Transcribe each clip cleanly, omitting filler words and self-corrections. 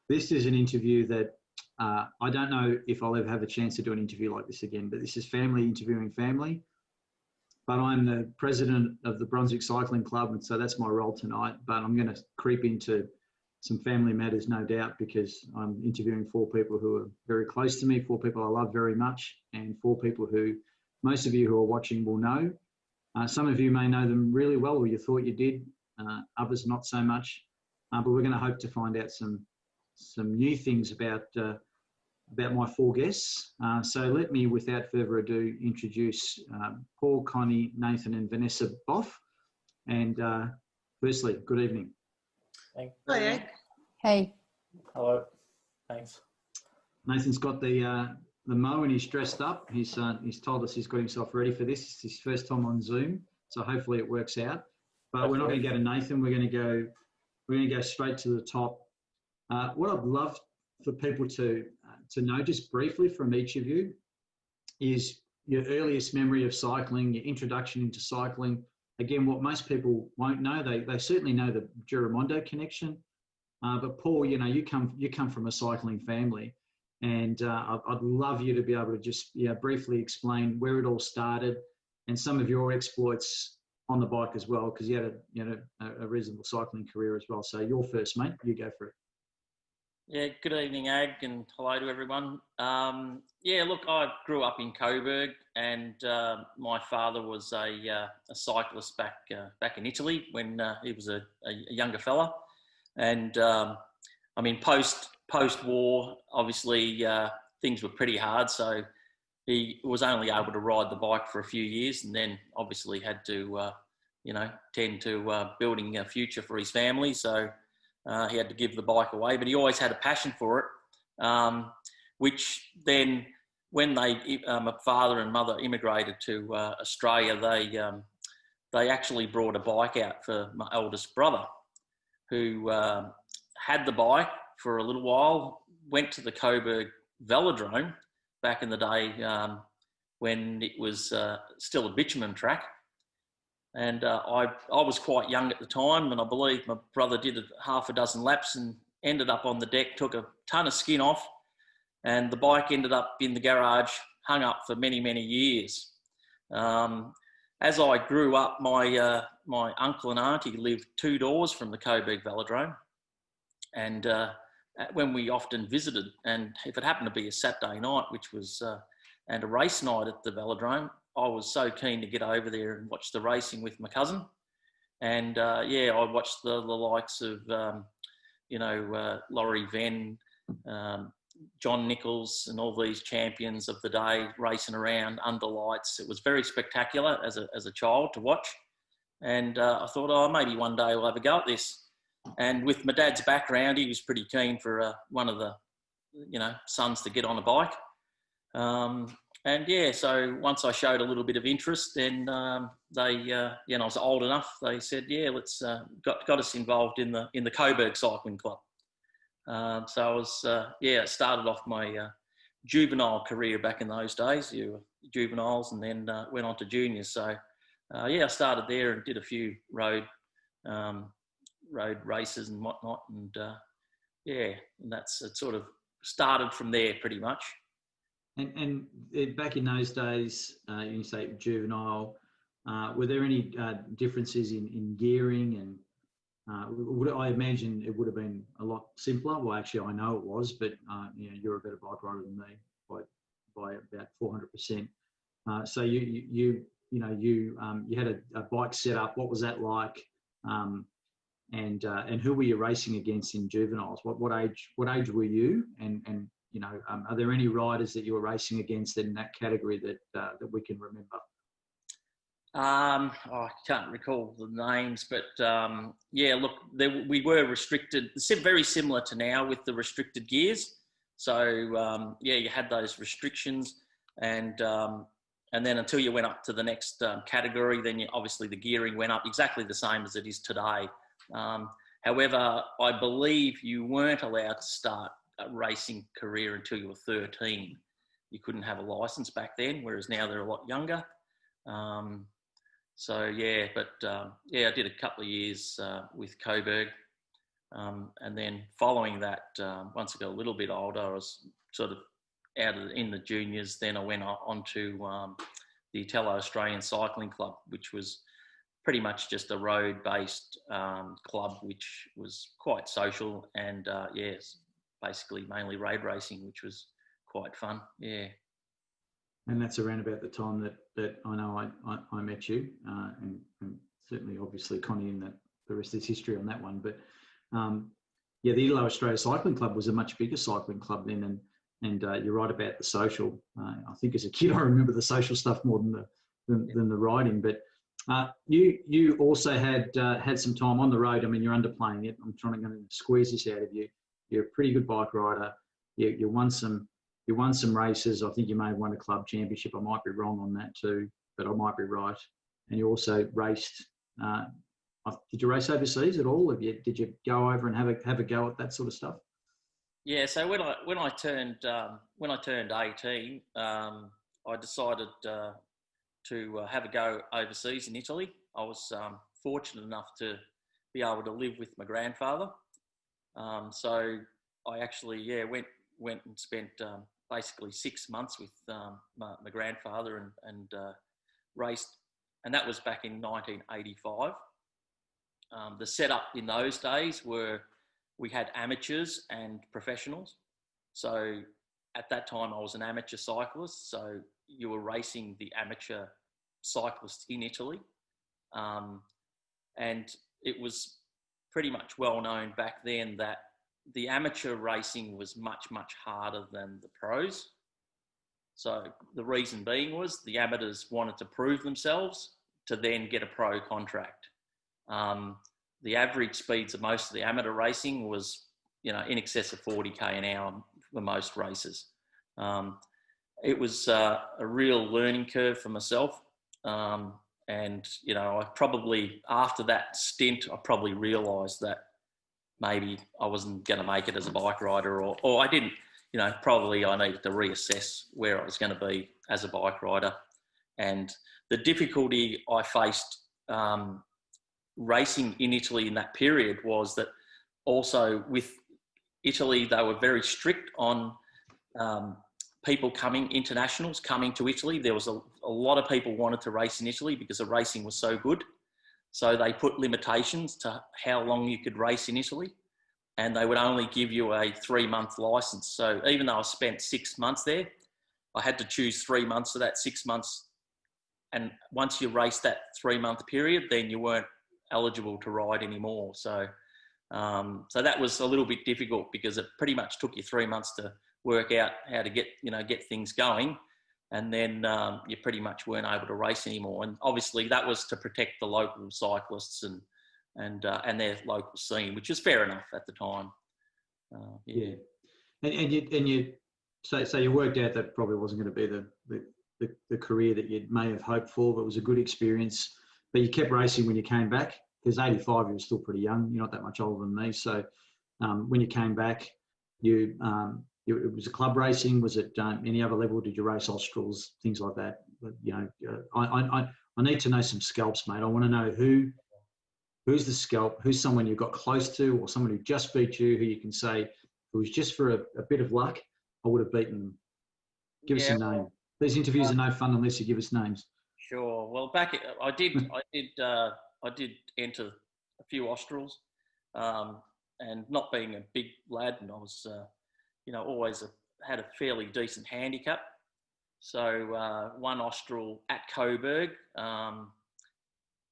This is an interview that I don't know if I'll ever have a chance to do an interview like this again, but this is family interviewing family. But I'm the president of the Brunswick Cycling Club, and so that's my role tonight. But I'm going to creep into some family matters, no doubt, because I'm interviewing 4 people who are very close to me, 4 people I love very much, and 4 people who most of you who are watching will know. Some of you may know them really well, or you thought you did, others not so much. But we're going to hope to find out some new things about my 4 guests. So let me, without further ado, introduce Paul, Connie, Nathan and Vanessa Boff. And firstly, good evening. Thanks. Hello. Hey. Hello. Thanks. Nathan's got the mow and he's dressed up. He's told us he's got himself ready for this. It's his first time on Zoom, so hopefully it works out. But we're not going to go to Nathan. We're going to go straight to the top. What I'd love for people to know just briefly from each of you is your earliest memory of cycling, your introduction into cycling. Again, what most people won't know, they certainly know the Giramondo connection. But Paul, you come from a cycling family, and I'd love you to be able to just briefly explain where it all started and some of your exploits on the bike as well, because you had a reasonable cycling career as well. So you're first, mate. You go for it. Yeah, good evening, Ag, and hello to everyone. Look, I grew up in Coburg, and my father was a cyclist back in Italy when he was a younger fella. And post-war, obviously things were pretty hard, so he was only able to ride the bike for a few years, and then obviously had to tend to building a future for his family. So he had to give the bike away, but he always had a passion for it, which then when my father and mother immigrated to Australia, they actually brought a bike out for my eldest brother, who had the bike for a little while, went to the Coburg Velodrome back in the day when it was still a bitumen track. And I was quite young at the time, and I believe my brother did half a dozen laps and ended up on the deck, took a ton of skin off, and the bike ended up in the garage, hung up for many, many years. As I grew up, my uncle and auntie lived 2 doors from the Coburg Velodrome, and when we often visited, and if it happened to be a Saturday night, which was and a race night at the Velodrome, I was so keen to get over there and watch the racing with my cousin. And I watched the likes of, Laurie Venn, John Nichols and all these champions of the day racing around under lights. It was very spectacular as a child to watch. And I thought, maybe one day I'll have a go at this. And with my dad's background, he was pretty keen for one of the, sons to get on a bike. So once I showed a little bit of interest, then I was old enough. They said, let's got us involved in the Coburg Cycling Club. So I was started off my juvenile career back in those days. You were juveniles, and then went on to juniors. So I started there and did a few road races and whatnot, and it sort of started from there pretty much. And back in those days, you say juvenile, were there any differences in gearing? And I imagine it would have been a lot simpler. Well, actually, I know it was, but you're a better bike rider than me by about 400%. So you had a bike set up. What was that like? And who were you racing against in juveniles? What age were you? And are there any riders that you were racing against in that category that we can remember? I can't recall the names, but we were restricted. It's very similar to now with the restricted gears. So you had those restrictions, and then until you went up to the next category, then obviously the gearing went up exactly the same as it is today. However, I believe you weren't allowed to start a racing career until you were 13. You couldn't have a license back then, whereas now they're a lot younger. I did a couple of years with Coburg, And then following that, once I got a little bit older, I was sort of in the juniors. Then I went on to the Italo-Australian Cycling Club, which was pretty much just a road-based club, which was quite social and yes, basically mainly road racing, which was quite fun. Yeah. And that's around about the time that I know I met you, and certainly, obviously, Connie, and the rest is history on that one. But yeah, the Ilo Australia Cycling Club was a much bigger cycling club then, and you're right about the social. I think as a kid, I remember the social stuff more than the riding. But you also had some time on the road. I mean, you're underplaying it. I'm trying to squeeze this out of you. You're a pretty good bike rider. You won some races. I think you may have won a club championship. I might be wrong on that too, but I might be right. And you also raced. Did you race overseas at all? Did you go over and have a go at that sort of stuff? Yeah. So when I turned 18, I decided to have a go overseas in Italy. I was fortunate enough to be able to live with my grandfather. So I actually went and spent basically 6 months with my grandfather and raced, and that was back in 1985. The setup in those days were we had amateurs and professionals. So at that time I was an amateur cyclist, so you were racing the amateur cyclists in Italy. And it was pretty much well known back then that the amateur racing was much, much harder than the pros. So the reason being was the amateurs wanted to prove themselves to then get a pro contract. The average speeds of most of the amateur racing was, in excess of 40k an hour for most races. It was a real learning curve for myself. And, I probably, after that stint, I probably realised that maybe I wasn't going to make it as a bike rider, or I didn't, probably I needed to reassess where I was going to be as a bike rider. And the difficulty I faced racing in Italy in that period was that also with Italy, they were very strict on people internationals coming to Italy. There was a lot of people wanted to race in Italy because the racing was so good. So they put limitations to how long you could race in Italy, and they would only give you a 3-month license. So even though I spent 6 months there, I had to choose 3 months of that 6 months. And once you raced that 3-month period, then you weren't eligible to ride anymore. So that was a little bit difficult because it pretty much took you 3 months to work out how to get things going. And then you pretty much weren't able to race anymore. And obviously that was to protect the local cyclists and their local scene, which is fair enough at the time. Yeah. And you so you worked out that probably wasn't going to be the career that you may have hoped for, but it was a good experience. But you kept racing when you came back, because 85, you were still pretty young. You're not that much older than me. So when you came back, it was a club racing. Was it any other level? Did you race Australs, things like that? I need to know some scalps, mate. I want to know who's the scalp, who's someone you got close to, or someone who just beat you, who you can say, if it was just for a bit of luck, I would have beaten them. Give us a name. These interviews are no fun unless you give us names. Sure. Well, I did enter a few Australs, and not being a big lad, and I was, always had a fairly decent handicap. So one Austral at Coburg,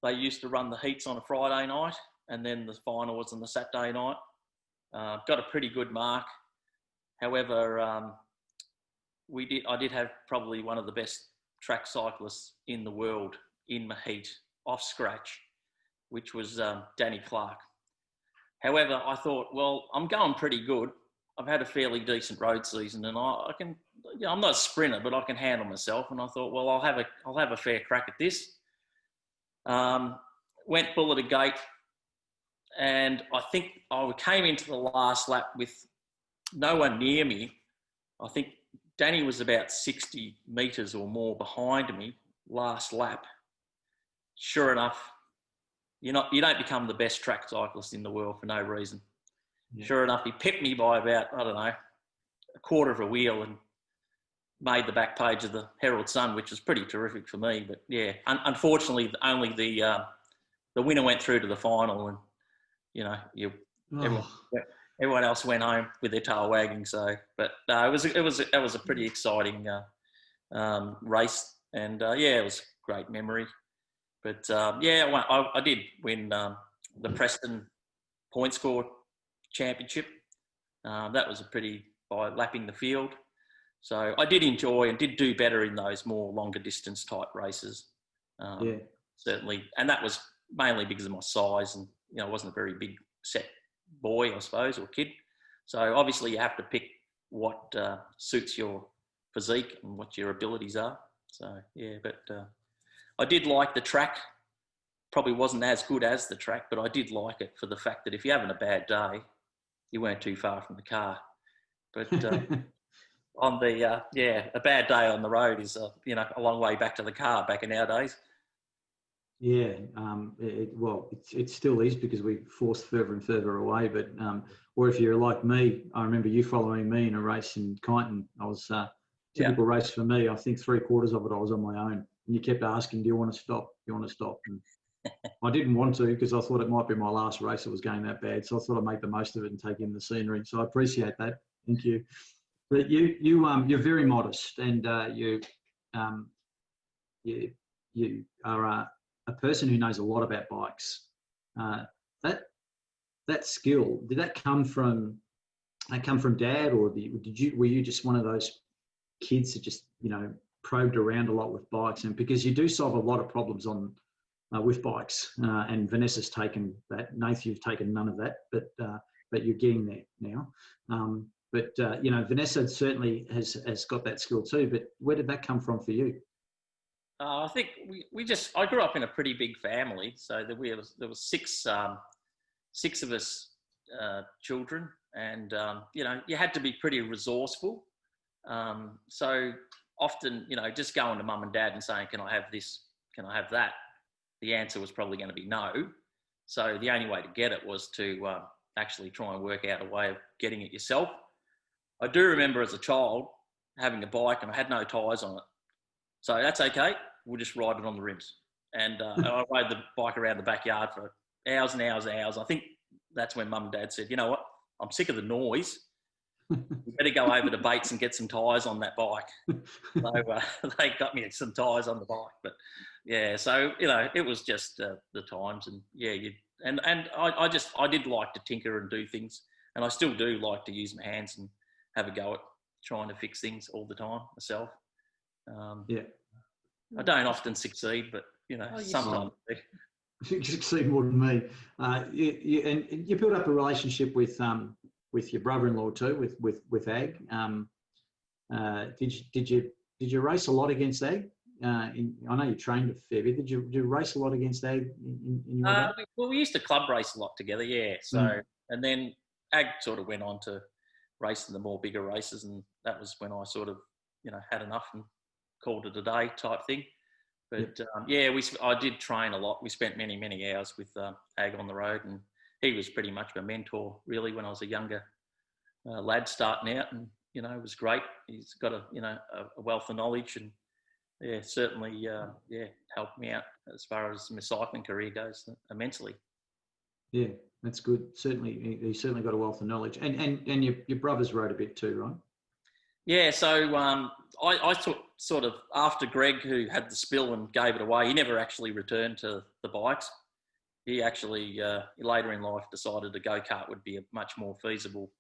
they used to run the heats on a Friday night, and then the final was on the Saturday night. Got a pretty good mark. However, I did have probably one of the best track cyclists in the world in my heat, off scratch, which was Danny Clark. However, I thought, well, I'm going pretty good. I've had a fairly decent road season, and I can, I'm not a sprinter, but I can handle myself. And I thought, well, I'll have a fair crack at this. Went bull at a gate, and I think I came into the last lap with no one near me. I think Danny was about 60 metres or more behind me last lap. Sure enough, you don't become the best track cyclist in the world for no reason. Yeah. sure enough, he pipped me by about, I don't know, a quarter of a wheel and made the back page of the Herald Sun, which was pretty terrific for me. But yeah, unfortunately, only the winner went through to the final, and you know, everyone, Oh, everyone else went home with their tail wagging. So, but no, it was a pretty exciting race, and yeah, it was a great memory. But yeah, I did win the Preston point score championship. That was a pretty by lapping the field. So I did enjoy and did do better in those more longer distance type races. yeah. Certainly, and that was mainly because of my size, and you know, I wasn't a very big set boy, I suppose, or kid. So obviously, you have to pick what suits your physique and what your abilities are. So yeah, but I did like the track. Probably wasn't as good as the track, but I did like it for the fact that if you're having a bad day, you weren't too far from the car. But on the yeah, a bad day on the road is you know, a long way back to the car back in our days. Yeah, it still is because we forced further and further away. But or if you're like me, I remember you following me in a race in Kyneton. I was typical race for me. I think 3/4 of it I was on my own, and you kept asking, "Do you want to stop? Do you want to stop?" And I didn't want to because I thought it might be my last race. It was going that bad, so I thought I'd make the most of it and take in the scenery. So I appreciate that. Thank you. But you're very modest, and um, you are a person who knows a lot about bikes. Uh, that that skill, did that come from dad, or were you just one of those kids that just probed around a lot with bikes? And because you do solve a lot of problems on with bikes, and Vanessa's taken that. Nath, you've taken none of that, but you're getting there now. Vanessa certainly has got that skill too. But where did that come from for you? I think I grew up in a pretty big family, so there was six of us children, and you had to be pretty resourceful. So often, just going to mum and dad and saying, "Can I have this? Can I have that?" The answer was probably going to be no. So the only way to get it was to actually try and work out a way of getting it yourself. I do remember as a child having a bike and I had no tyres on it. So that's okay. We'll just ride it on the rims. And I rode the bike around the backyard for hours and hours and hours. I think that's when mum and dad said, "You know what? I'm sick of the noise. You better go over to Bates and get some tyres on that bike." So they got me some tyres on the bike. But yeah, so, it was just the times. And yeah, I did like to tinker and do things. And I still do like to use my hands and have a go at trying to fix things all the time myself. Yeah. I don't often succeed, but sometimes. You succeed more than me. And you built up a relationship with your brother-in-law too, with Ag. Did you race a lot against Ag? I know you trained a fair bit. Did you race a lot against Ag in your day? Well, we used to club race a lot together, yeah. So and then Ag sort of went on to racing the more bigger races, and that was when I sort of had enough and called it a day type thing. But I did train a lot. We spent many hours with Ag on the road, and he was pretty much my mentor really when I was a younger lad starting out, and it was great. He's got a wealth of knowledge, and certainly helped me out as far as my cycling career goes immensely. Yeah, that's good. Certainly, he certainly got a wealth of knowledge, and your brothers rode a bit too, right? Yeah, so I took sort of after Greg, who had the spill and gave it away. He never actually returned to the bikes. He actually later in life decided a go-kart would be a much more feasible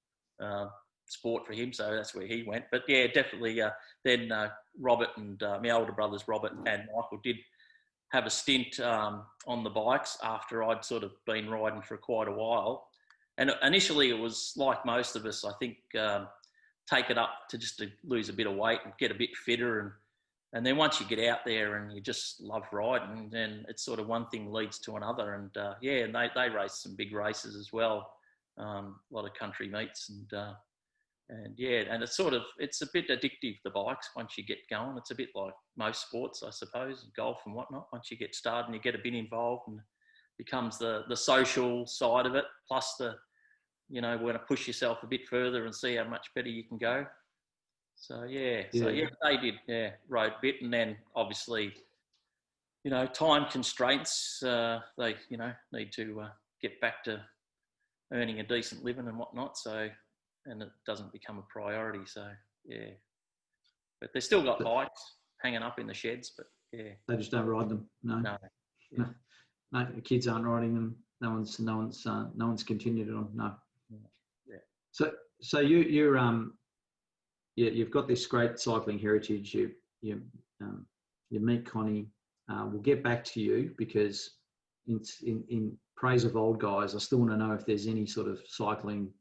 sport for him, so that's where he went. But yeah, definitely. Then Robert and my older brothers, Robert and Michael, did have a stint on the bikes after I'd sort of been riding for quite a while. And initially, it was like most of us, I think. Take it up to lose a bit of weight and get a bit fitter, and then once you get out there and you just love riding, then it's sort of one thing leads to another, and and they raced some big races as well, a lot of country meets, and it's a bit addictive, the bikes. Once you get going, it's a bit like most sports, I suppose, golf and whatnot. Once you get started and you get a bit involved, and it becomes the social side of it plus the you know, want to push yourself a bit further and see how much better you can go. So yeah, they did, rode a bit, and then obviously, you know, time constraints. They, you know, need to get back to earning a decent living and whatnot. So, and it doesn't become a priority. So yeah, but they've still got bikes hanging up in the sheds. But yeah, they just don't ride them. No, the kids aren't riding them. No one's continued it on. No. Yeah. So you've got this great cycling heritage. You meet Connie. We'll get back to you because in praise of old guys, I still want to know if there's any sort of cycling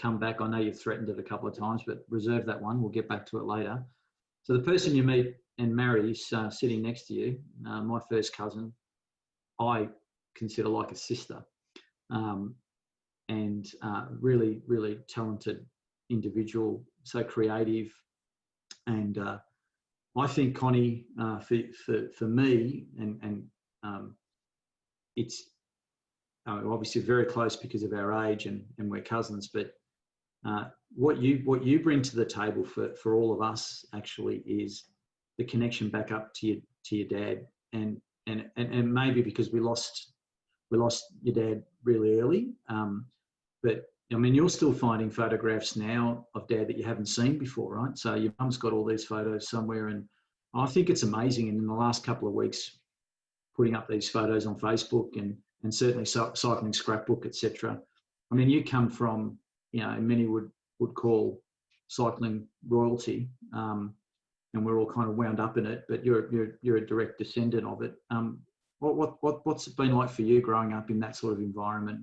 comeback. I know you've threatened it a couple of times, but reserve that one. We'll get back to it later. So the person you meet and marry is sitting next to you, my first cousin. I consider like a sister, and really, really talented individual, so creative. And I think Connie, for me, and it's obviously very close because of our age and we're cousins, but what you bring to the table for all of us actually is the connection back up to your dad, and maybe because we lost your dad really early, but I mean, you're still finding photographs now of Dad that you haven't seen before, right? So your mum's got all these photos somewhere, and I think it's amazing. And in the last couple of weeks, putting up these photos on Facebook and certainly cycling scrapbook, etc. I mean, you come from, you know, many would call cycling royalty, and we're all kind of wound up in it. But you're a direct descendant of it. What's it been like for you growing up in that sort of environment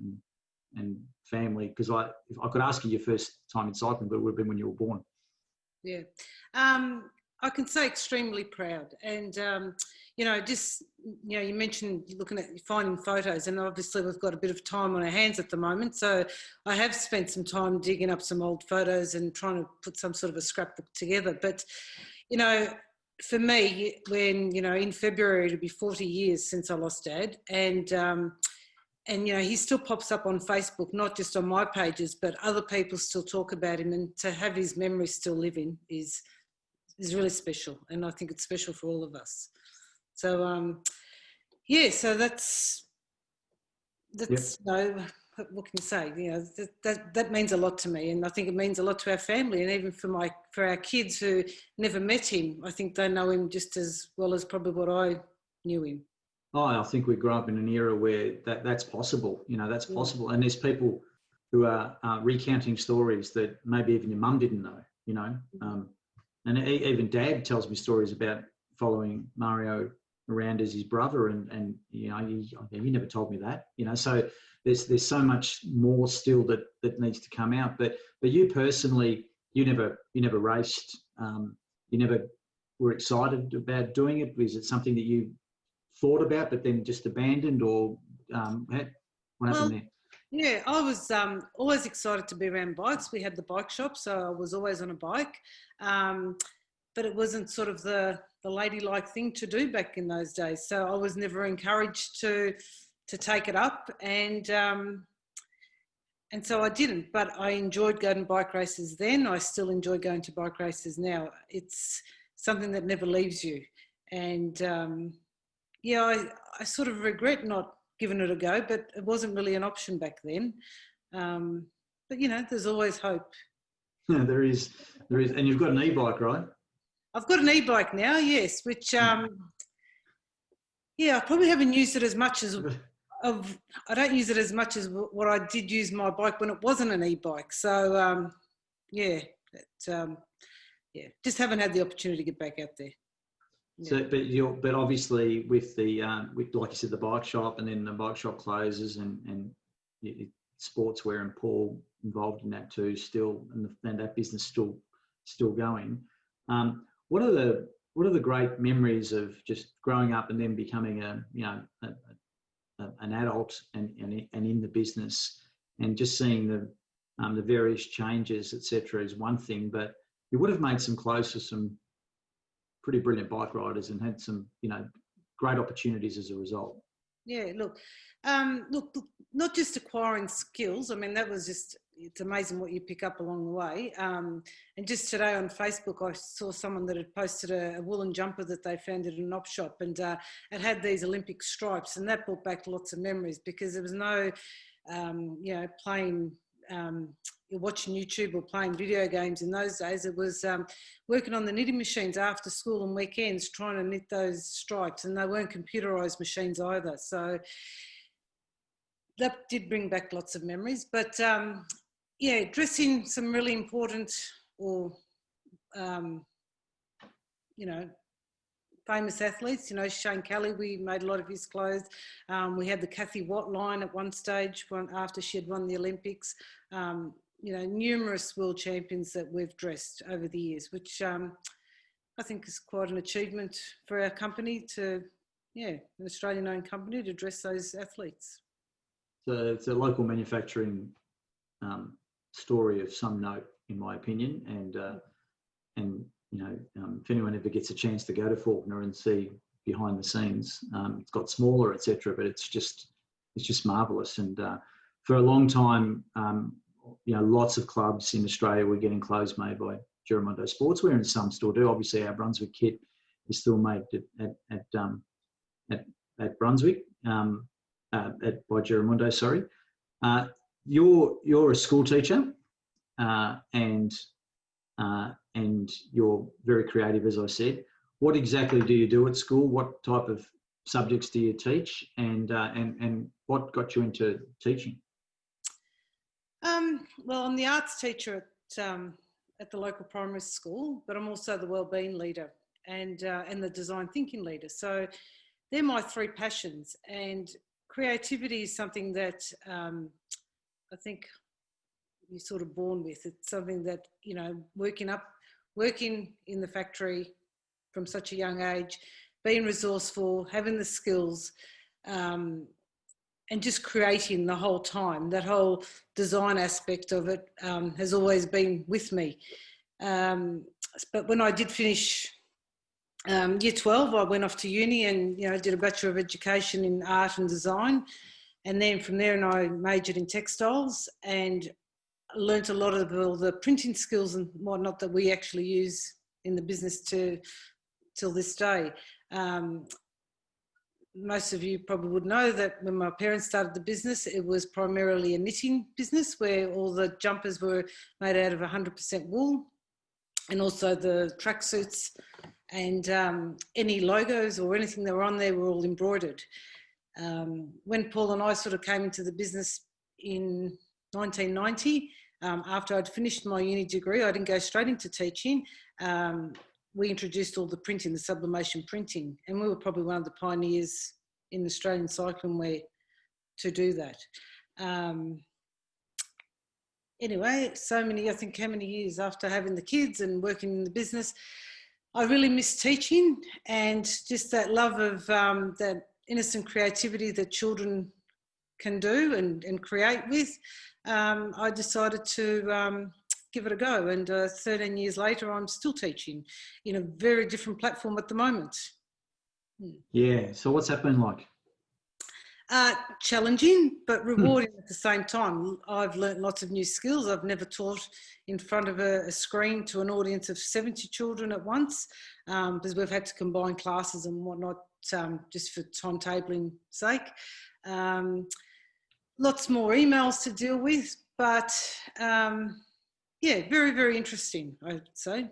and family? Because if I could ask you your first time in cycling, but it would have been when you were born. Yeah, I can say extremely proud. And you know, just, you know, you mentioned looking at finding photos, and obviously we've got a bit of time on our hands at the moment. So I have spent some time digging up some old photos and trying to put some sort of a scrapbook together. But you know, for me, when, you know, in February it'll be 40 years since I lost Dad, and you know, he still pops up on Facebook, not just on my pages, but other people still talk about him, and to have his memory still living is really special, and I think it's special for all of us. So yeah, so that's yep. You know, what can you say? You know, that means a lot to me, and I think it means a lot to our family, and even for our kids who never met him. I think they know him just as well as probably what I knew him. Oh, I think we grew up in an era where that's possible. You know, that's possible. And there's people who are recounting stories that maybe even your mum didn't know, you know. And even Dad tells me stories about following Mario around as his brother, and you know, you never told me that, you know. So there's so much more still that needs to come out. But you personally, you never raced. You never were excited about doing it. Was it something that you thought about but then just abandoned, or what happened there? Yeah, I was always excited to be around bikes. We had the bike shop, so I was always on a bike, but it wasn't sort of the ladylike thing to do back in those days. So I was never encouraged to take it up, and so I didn't. But I enjoyed going to bike races then. I still enjoy going to bike races now. It's something that never leaves you, and yeah, I sort of regret not giving it a go, but it wasn't really an option back then. But you know, there's always hope. Yeah, there is, and you've got an e-bike, right? I've got an e-bike now, yes, which yeah, I probably haven't used it as much as I don't use it as much as what I did use my bike when it wasn't an e-bike. So yeah, yeah, just haven't had the opportunity to get back out there. So, but obviously with with, like you said, the bike shop, and then the bike shop closes, and sportswear and Paul involved in that too still, and that business still going. What are the great memories of just growing up and then becoming an adult and in the business, and just seeing the various changes, etc., is one thing, but you would have made some close with some pretty brilliant bike riders and had some, you know, great opportunities as a result. Yeah, look, not just acquiring skills. I mean, that was just it's amazing what you pick up along the way. And just today on Facebook, I saw someone that had posted a woolen jumper that they found at an op shop, and it had these Olympic stripes, and that brought back lots of memories, because there was no, playing, you're watching YouTube or playing video games in those days. It was working on the knitting machines after school and weekends, trying to knit those stripes, and they weren't computerised machines either. So that did bring back lots of memories. But yeah, dressing some really important or, famous athletes. Shane Kelly, we made a lot of his clothes. We had the Kathy Watt line at one stage, after she had won the Olympics. Numerous world champions that we've dressed over the years, which I think is quite an achievement for our company an Australian-owned company, to dress those athletes. So it's a local manufacturing story of some note, in my opinion, and if anyone ever gets a chance to go to Faulkner and see behind the scenes, it's got smaller, etc., but it's just marvellous. And for a long time, lots of clubs in Australia were getting clothes made by Giramondo Sportswear, and some still do. Obviously, our Brunswick kit is still made at Brunswick by Giramondo. Sorry, you're a school teacher, and you're very creative, as I said. What exactly do you do at school? What type of subjects do you teach, and what got you into teaching? Well, I'm the arts teacher at the local primary school, but I'm also the wellbeing leader and the design thinking leader. So they're my three passions, and creativity is something that I think you're sort of born with. It's something that, working in the factory from such a young age, being resourceful, having the skills, and just creating the whole time. That whole design aspect of it has always been with me. But when I did finish year 12, I went off to uni and did a Bachelor of Education in Art and Design, and then from there I majored in textiles and learnt a lot of all the printing skills and whatnot that we actually use in the business till this day. Most of you probably would know that when my parents started the business, it was primarily a knitting business where all the jumpers were made out of 100% wool, and also the tracksuits and any logos or anything that were on there were all embroidered. When Paul and I sort of came into the business in 1990, after I'd finished my uni degree, I didn't go straight into teaching. We introduced all the printing, the sublimation printing, and we were probably one of the pioneers in Australian cycling wear to do that. Anyway, how many years after having the kids and working in the business, I really miss teaching, and just that love of that innocent creativity that children can do and create with. I decided to give it a go, and 13 years later I'm still teaching in a very different platform at the moment. Yeah, so what's that been like? Challenging but rewarding at the same time. I've learnt lots of new skills. I've never taught in front of a screen to an audience of 70 children at once, because we've had to combine classes and whatnot just for timetabling sake. Lots more emails to deal with, but very, very interesting, I would say.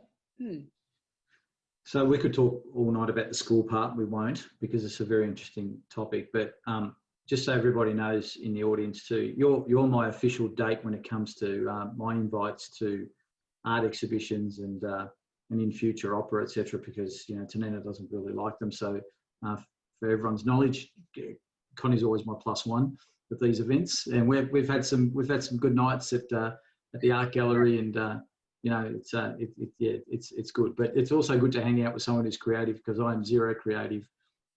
So we could talk all night about the school part. We won't, because it's a very interesting topic. But just so everybody knows in the audience too, you're my official date when it comes to my invites to art exhibitions and in future opera, etc. Because Tanina doesn't really like them. So for everyone's knowledge, Connie's always my +1 at these events, and we've had some good nights at the art gallery, and it's good. But it's also good to hang out with someone who's creative, because I'm zero creative.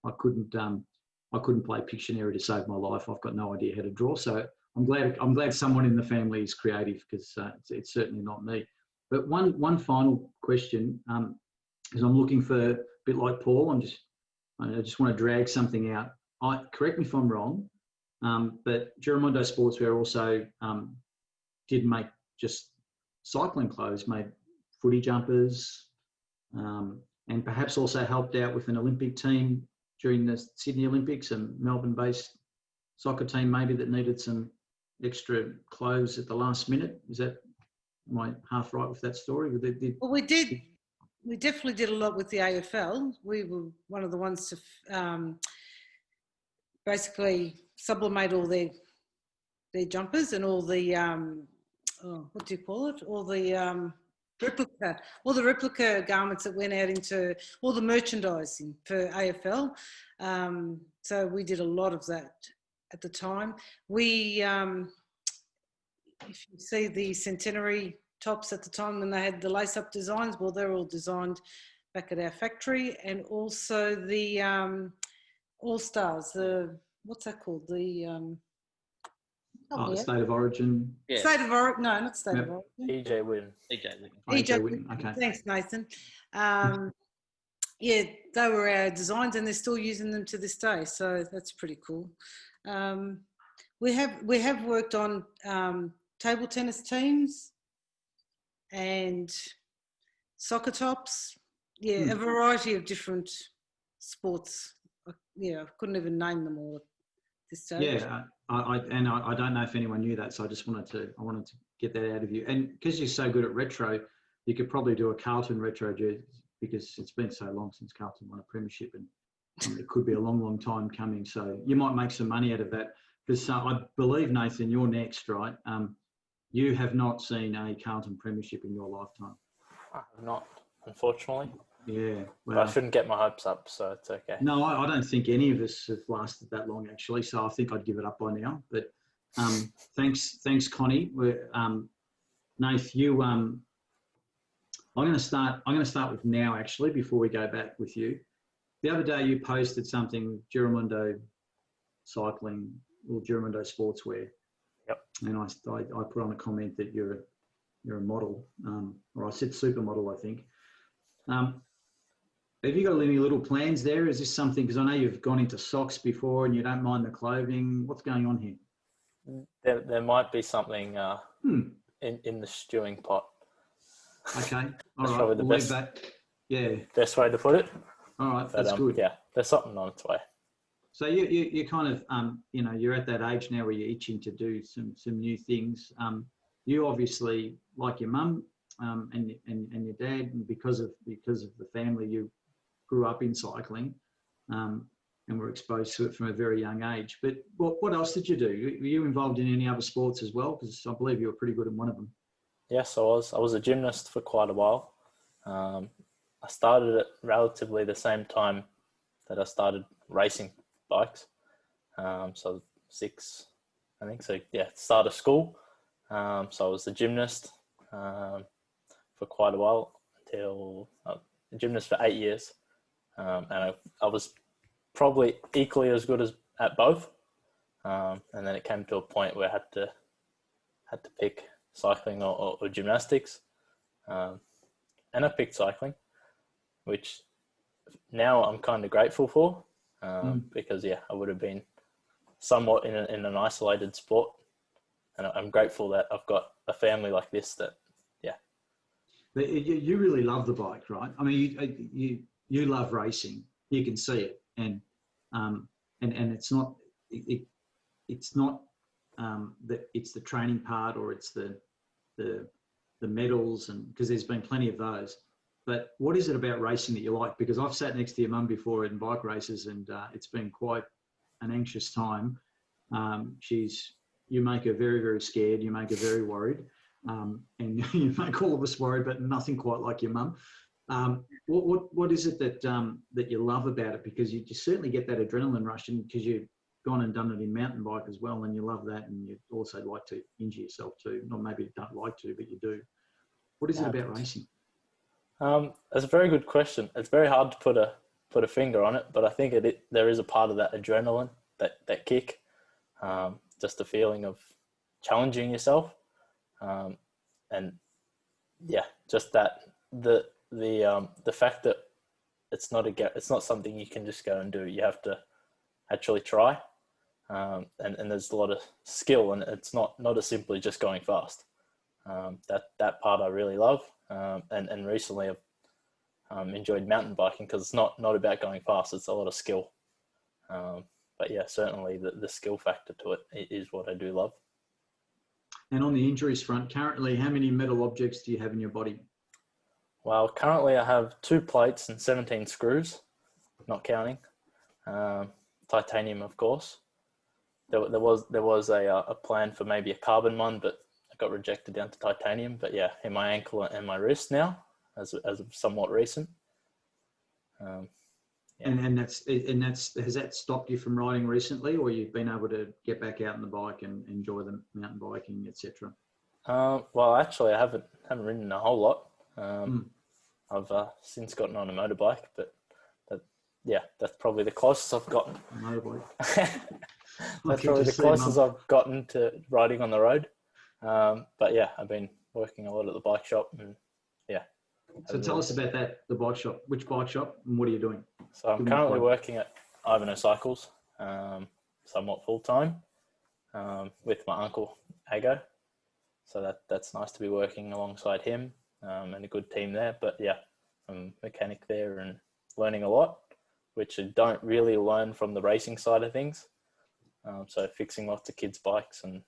I couldn't play Pictionary to save my life. I've got no idea how to draw. So I'm glad someone in the family is creative, because it's certainly not me. But one final question, because I'm looking for a bit like Paul. I just want to drag something out. Correct me if I'm wrong, but Giramondo Sportswear also didn't make just cycling clothes, made footy jumpers, and perhaps also helped out with an Olympic team during the Sydney Olympics, a Melbourne-based soccer team maybe that needed some extra clothes at the last minute. Am I half right with that story? Well, we did. We definitely did a lot with the AFL. We were one of the ones to basically sublimate all their jumpers and all the what do you call it? All the replica garments that went out into all the merchandising for AFL. So we did a lot of that at the time. We, if you see the centenary tops at the time when they had the lace-up designs, well, they're all designed back at our factory, and also the All-Stars, what's that called? The State of Origin. Yeah. State of Origin, no, not State of Origin. EJ Wynn. EJ Wynn, okay. Thanks, Nathan. Yeah, they were our designs, and they're still using them to this day. So that's pretty cool. We have worked on table tennis teams and soccer tops. Yeah, a variety of different sports. Yeah, I couldn't even name them all at this stage. Yeah, I don't know if anyone knew that, so I wanted to get that out of you. And because you're so good at retro, you could probably do a Carlton retro jersey, because it's been so long since Carlton won a premiership, and it could be a long, long time coming. So you might make some money out of that. Because I believe, Nathan, you're next, right? You have not seen a Carlton premiership in your lifetime. I have not, unfortunately. Yeah. Well, but I shouldn't get my hopes up, so it's okay. No, I don't think any of us have lasted that long, actually. So I think I'd give it up by now. But thanks, Connie. Nath, you. I'm going to start with now, actually, before we go back with you. The other day, you posted something, Giramondo cycling or Giramondo sportswear. Yep. And I put on a comment that you're a model, or I said supermodel, I think. Have you got any little plans there? Is this something, because I know you've gone into socks before and you don't mind the clothing. What's going on here? There might be something in the stewing pot. Okay. That's All probably right. the We'll best, leave that. Yeah. best way to put it. All right. But, That's good. Yeah, there's something on its way. So you kind of, you're at that age now where you're itching to do some new things. You obviously, like your mum and your dad, and because of the family, you grew up in cycling and were exposed to it from a very young age. But what else did you do? Were you involved in any other sports as well? Because I believe you were pretty good in one of them. Yes, I was. I was a gymnast for quite a while. I started at relatively the same time that I started racing bikes. So 6, I think. So yeah, start of school. So I was a gymnast for quite a while, until a gymnast for 8 years. And I was probably equally as good as at both. And then it came to a point where I had to pick cycling or gymnastics. And I picked cycling, which now I'm kind of grateful for, because yeah, I would have been somewhat in an isolated sport. And I'm grateful that I've got a family like this that, yeah. But you really love the bike, right? I mean, you love racing. You can see it, and it's not that it's the training part, or it's the medals, and because there's been plenty of those. But what is it about racing that you like? Because I've sat next to your mum before in bike races, and it's been quite an anxious time. You make her very, very scared. You make her very worried, and you make all of us worried, but nothing quite like your mum. What is it that you love about it? Because you certainly get that adrenaline rush, and because you've gone and done it in mountain bike as well, and you love that, and you also like to injure yourself too. Not maybe you don't like to, but you do. What is it about racing? That's a very good question. It's very hard to put a finger on it, but I think there is a part of that adrenaline, that kick, just the feeling of challenging yourself, and yeah, just that the fact that it's not something you can just go and do. You have to actually try, and there's a lot of skill, and it's not as simply just going fast. That part I really love. And recently I've enjoyed mountain biking because it's not about going fast. It's a lot of skill. But yeah, certainly the skill factor to it is what I do love. And on the injuries front, currently, how many metal objects do you have in your body? Well, currently I have 2 plates and 17 screws, not counting. Titanium, of course. There was a plan for maybe a carbon one, but I got rejected down to titanium. But yeah, in my ankle and my wrist now, as of somewhat recent. Yeah. And that's has that stopped you from riding recently, or you've been able to get back out on the bike and enjoy the mountain biking, etc.? Well, actually, I haven't ridden a whole lot. I've since gotten on a motorbike, but that's probably the closest I've gotten. Motorbike. That's probably the closest I've gotten to riding on the road. But yeah, I've been working a lot at the bike shop, and yeah. So tell us about that, the bike shop. Which bike shop, and what are you doing? So I'm currently working at Ivanhoe Cycles, somewhat full time, with my uncle Ago. So that's nice to be working alongside him, and a good team there. But yeah, I'm a mechanic there and learning a lot, which I don't really learn from the racing side of things. So fixing lots of kids' bikes and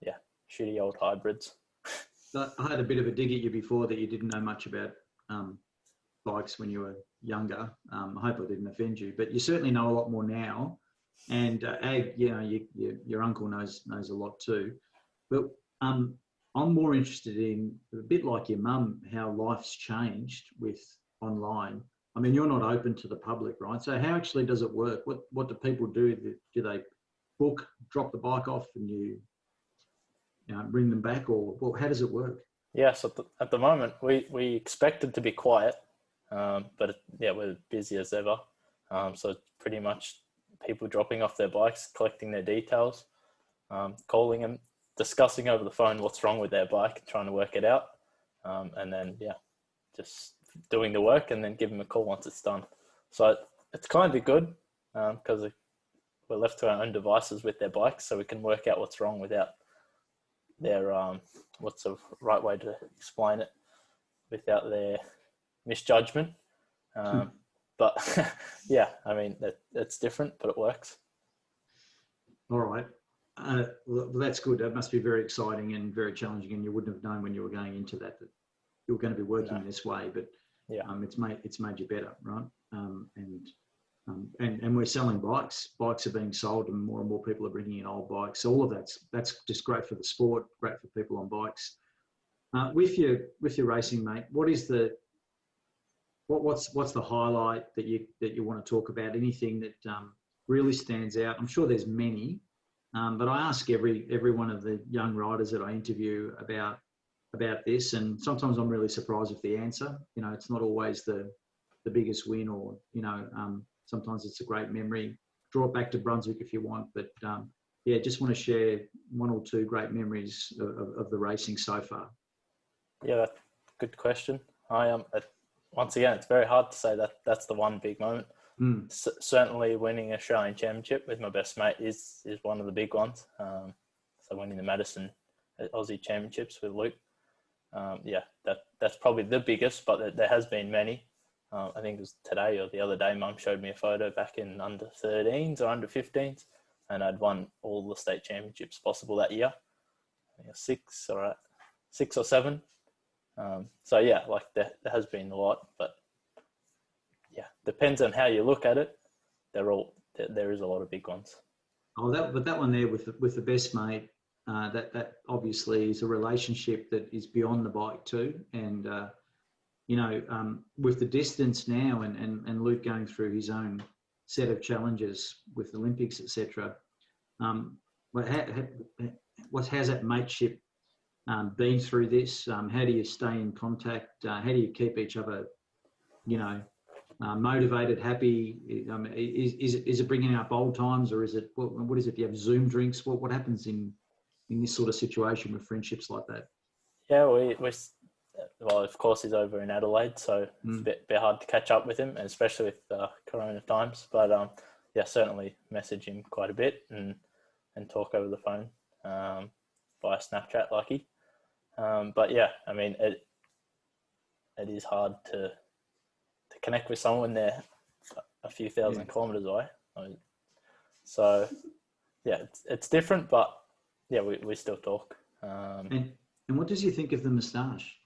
yeah, shitty old hybrids. I had a bit of a dig at you before that you didn't know much about bikes when you were younger. I hope I didn't offend you, but you certainly know a lot more now. And Ag, your uncle knows a lot too. But I'm more interested in, a bit like your mum, how life's changed with online. I mean, you're not open to the public, right? So how actually does it work? What do people do? Do they book, drop the bike off, and you bring them back, or well, how does it work? Yes, at the moment we expected to be quiet, but we're busy as ever. So it's pretty much people dropping off their bikes, collecting their details, calling them, discussing over the phone what's wrong with their bike, trying to work it out, and then just doing the work and then give them a call once it's done. So it's kind of good because we're left to our own devices with their bikes, so we can work out what's wrong without their what's the right way to explain it, without their misjudgment. But yeah, I mean that's different, but it works. All right. Well, that's good. That must be very exciting and very challenging, and you wouldn't have known when you were going into that you were going to be working in this way. But yeah, it's made you better, right? And we're selling bikes. Bikes are being sold, and more people are bringing in old bikes. So all of that's just great for the sport, great for people on bikes. With your racing, mate, what's the highlight that you want to talk about? Anything that really stands out? I'm sure there's many, but I ask every one of the young riders that I interview about this, and sometimes I'm really surprised with the answer. It's not always the biggest win, or sometimes it's a great memory. Draw it back to Brunswick if you want, but just want to share one or two great memories of the racing so far. Yeah, that's a good question. Once again, it's very hard to say that's the one big moment. Certainly winning an Australian Championship with my best mate is one of the big ones. So winning the Madison Aussie Championships with Luke, that's probably the biggest, but there has been many. I think it was today or the other day, Mum showed me a photo back in under 13s or under 15s, and I'd won all the state championships possible that year. I think 6 or 7. So yeah, like there has been a lot, but yeah, depends on how you look at it. There is a lot of big ones. Oh, that one there with the best mate, that obviously is a relationship that is beyond the bike too, and with the distance now and Luke going through his own set of challenges with the Olympics, etc. How's that mateship been through this? How do you stay in contact? How do you keep each other, motivated, happy? Is it bringing up old times, or is it what is it? Do you have Zoom drinks? What happens in this sort of situation with friendships like that? Yeah, well, of course, he's over in Adelaide, so it's a bit hard to catch up with him, and especially with Corona times. But certainly message him quite a bit and talk over the phone via Snapchat, lucky. But yeah, I mean, it is hard to connect with someone there a few thousand kilometers away. So yeah, it's different, but yeah, we still talk. And what does you think of the moustache?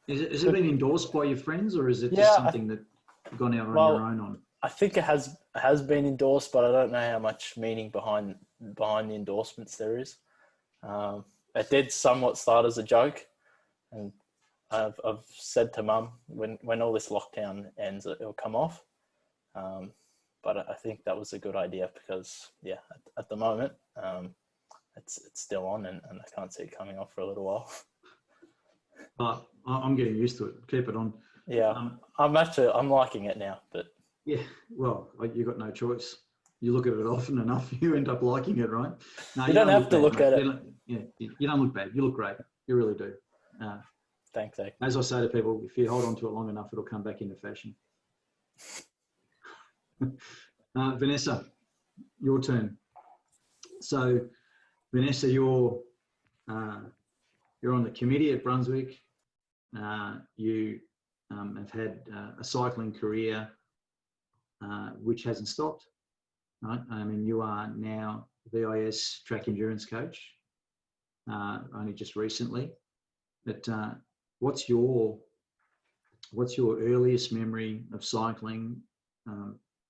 Has it been endorsed by your friends, or is it just something that you've gone out on your own on? I think it has been endorsed, but I don't know how much meaning behind the endorsements there is. It did somewhat start as a joke, and I've said to Mum, when all this lockdown ends, it'll come off. But I think that was a good idea because, yeah, at the moment, it's still on, and I can't see it coming off for a little while. But I'm getting used to it. Keep it on. Yeah, I'm liking it now. But yeah, well, you've got no choice. You look at it often enough, you end up liking it, right? No, you don't have to look at it. You don't look bad. You look great. You really do. Thanks, Zach. As I say to people, if you hold on to it long enough, it'll come back into fashion. Vanessa, your turn. So, Vanessa, you're on the committee at Brunswick. You have had a cycling career which hasn't stopped, right? I mean, you are now VIS track endurance coach, only just recently. But what's your earliest memory of cycling?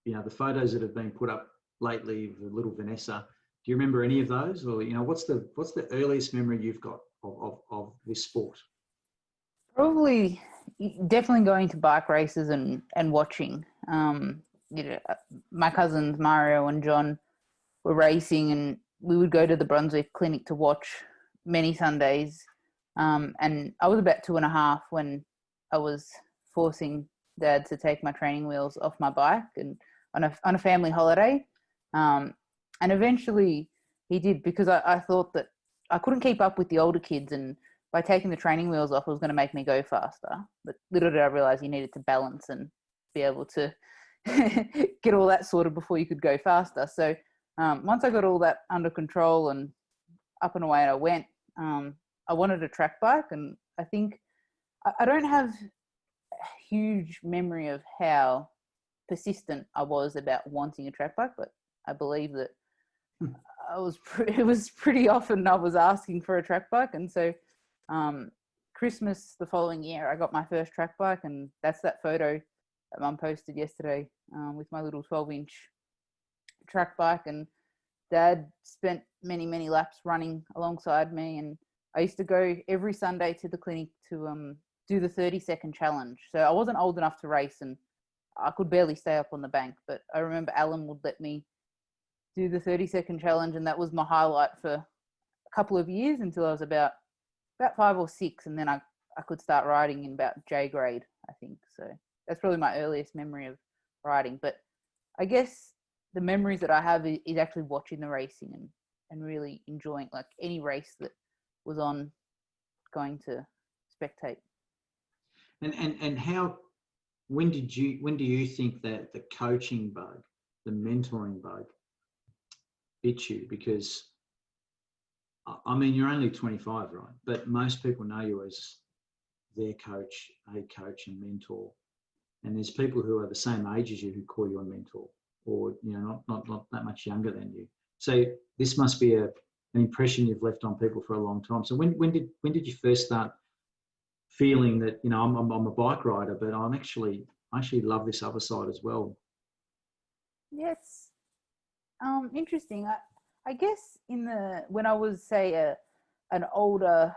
The photos that have been put up lately of little Vanessa. Do you remember any of those, or what's the earliest memory you've got of this sport? Probably, definitely going to bike races and watching. My cousins Mario and John were racing, and we would go to the Brunswick clinic to watch many Sundays. And I was about 2.5 when I was forcing Dad to take my training wheels off my bike and on a family holiday. And eventually he did, because I thought that I couldn't keep up with the older kids, and by taking the training wheels off, it was going to make me go faster. But little did I realize you needed to balance and be able to get all that sorted before you could go faster. So once I got all that under control and up and away I went, I wanted a track bike. And I think I don't have a huge memory of how persistent I was about wanting a track bike, but I believe that it was pretty often I was asking for a track bike. And so Christmas the following year, I got my first track bike, and that's that photo that Mum posted yesterday with my little 12-inch track bike. And Dad spent many, many laps running alongside me, and I used to go every Sunday to the clinic to do the 30-second challenge. So I wasn't old enough to race, and I could barely stay up on the bank, but I remember Alan would let me do the 30-second challenge, and that was my highlight for a couple of years until I was about 5 or 6, and then I could start riding in about J grade, I think. So that's probably my earliest memory of riding. But I guess the memories that I have is actually watching the racing and really enjoying, like, any race that was on, going to spectate. And how, when do you think that the coaching bug, the mentoring bug, bit you? Because I mean, you're only 25, right? But most people know you as their coach, a coach and mentor. And there's people who are the same age as you who call you a mentor, or not that much younger than you. So this must be an impression you've left on people for a long time. So when did you first start feeling that I'm a bike rider, but I actually love this other side as well? Yes, interesting. I guess when I was, say, an older,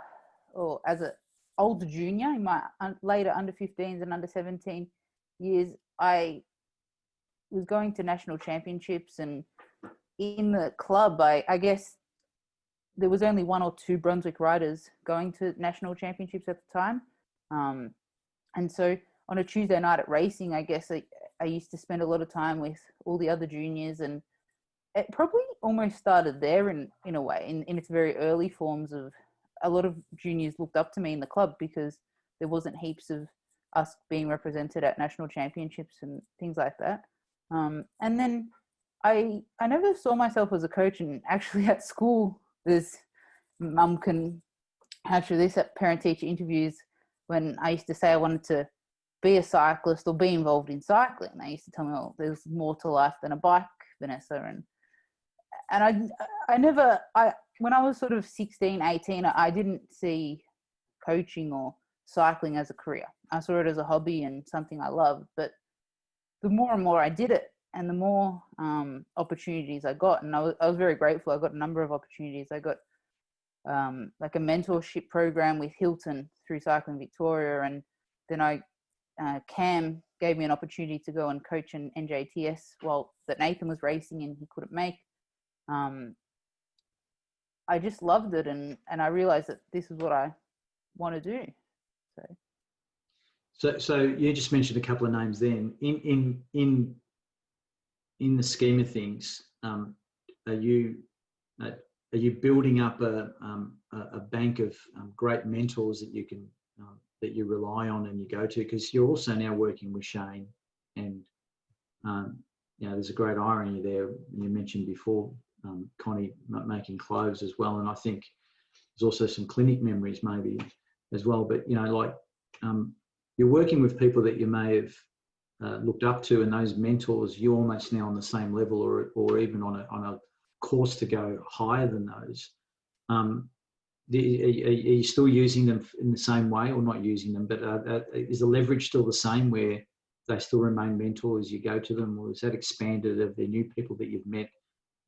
or as an older junior in my later under 15s and under 17 years, I was going to national championships, and in the club, I guess there was only 1 or 2 Brunswick riders going to national championships at the time. And so on a Tuesday night at racing, I guess I used to spend a lot of time with all the other juniors, and it probably almost started there in a way, in its very early forms. Of a lot of juniors looked up to me in the club because there wasn't heaps of us being represented at national championships and things like that. And then I never saw myself as a coach, and actually at school, Mum can how true this at parent-teacher interviews, when I used to say I wanted to be a cyclist or be involved in cycling, they used to tell me, oh, there's more to life than a bike, Vanessa. And when I was sort of 16, 18, I didn't see coaching or cycling as a career. I saw it as a hobby and something I loved. But the more and more I did it, and the more opportunities I got, and I was very grateful. I got a number of opportunities. I got like a mentorship program with Hilton through Cycling Victoria, and then Cam gave me an opportunity to go and coach an NJTS that Nathan was racing and he couldn't make. I just loved it, and I realized that this is what I want to do. So you just mentioned a couple of names then. In the scheme of things, are you building up a bank of great mentors that you can that you rely on and you go to? Because you're also now working with Shane, and there's a great irony there. You mentioned before Connie making clothes as well, and I think there's also some clinic memories maybe as well. But you're working with people that you may have looked up to, and those mentors, you're almost now on the same level, or even on a course to go higher than those. Are you still using them in the same way, or not using them? But is the leverage still the same, where they still remain mentors, you go to them, or is that expanded of the new people that you've met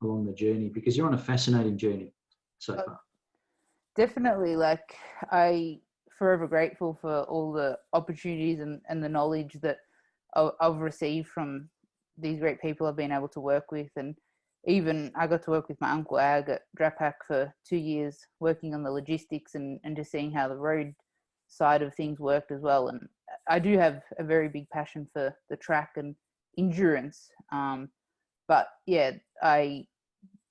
along the journey? Because you're on a fascinating journey so far. Definitely. Like, I forever grateful for all the opportunities and the knowledge that I've received from these great people I've been able to work with. And even I got to work with my uncle Ag at Drapac for 2 years, working on the logistics and just seeing how the road side of things worked as well. And I do have a very big passion for the track and endurance. But yeah, I